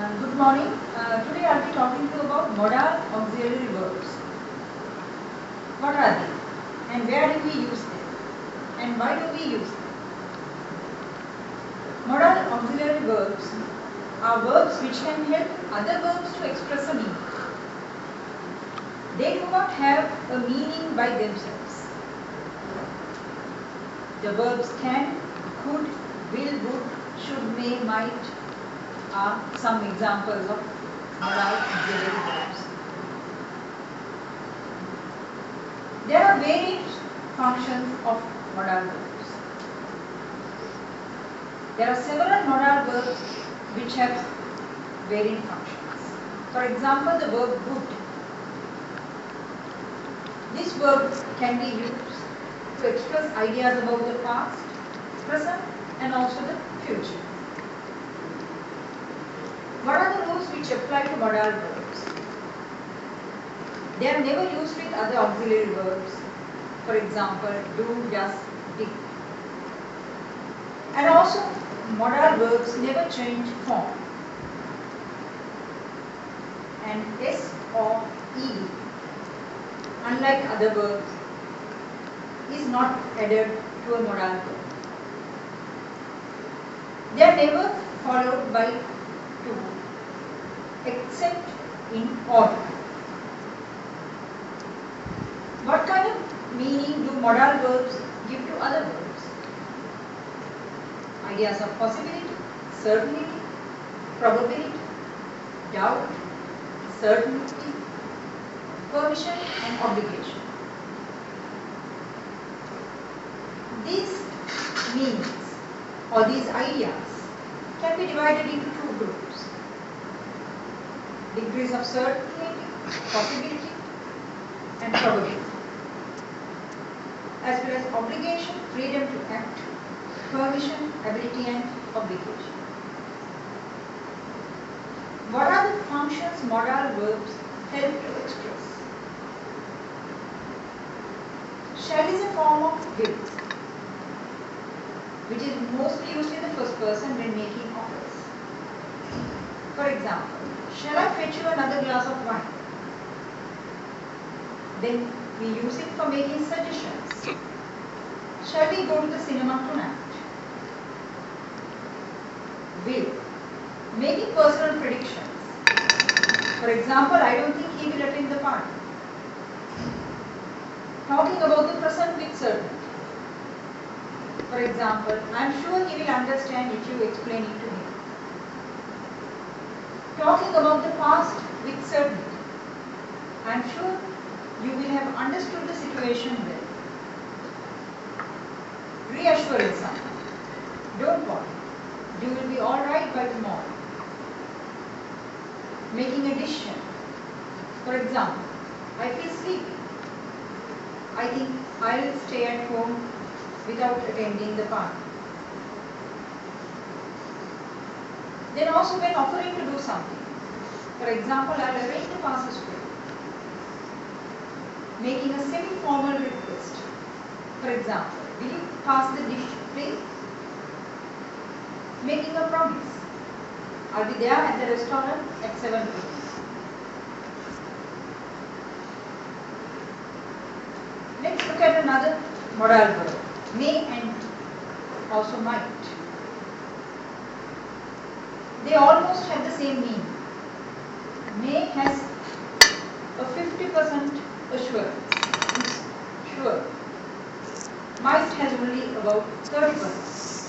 Good morning. Today I'll be talking to you about modal auxiliary verbs. What are they? And where do we use them? And why do we use them? Modal auxiliary verbs are verbs which can help other verbs to express a meaning. They do not have a meaning by themselves. The verbs can, could, will, would, should, may, might are some examples of modal auxiliary verbs. There are various functions of modal verbs. There are several modal verbs which have varying functions. For example, the verb would. This verb can be used to express ideas about the past, present, and also the future. What are the rules which apply to modal verbs? They are never used with other auxiliary verbs. For example, do, does, did. And also, modal verbs never change form. And s or ed, unlike other verbs, is not added to a modal verb. They are never followed by to, except in order. What kind of meaning do modal verbs give to other verbs? Ideas of possibility, certainty, probability, doubt, certainty, permission, and obligation. These meanings or these ideas can be divided into two groups: degrees of certainty, possibility, and probability, as well as obligation, freedom to act, permission, ability, and obligation. What are the functions modal verbs help to express? Shall is a form of will, which is mostly used in the first person when making offers. For example, shall I fetch you another glass of wine? Then we use it for making suggestions. Shall we go to the cinema tonight? Will, making personal predictions. For example, I don't think he will attend the party. Talking about the present with certainty. For example, I am sure he will understand if you explain it to him. Talking about the past with certainty. I am sure you will have understood the situation well. Reassuring someone. Don't worry. You will be alright by tomorrow. Making a decision. For example, I feel sleepy. I think I will stay at home without attending the party. Then also when offering to do something. For example, I will arrange to pass a school. Making a semi-formal request. For example, will you pass the dish, please? Making a promise. I'll be there at the restaurant at 7 p.m. Let's look at another modal verb. May and also might. They almost have the same meaning. May has a 50% assurance. It's sure. Might has only about 30%.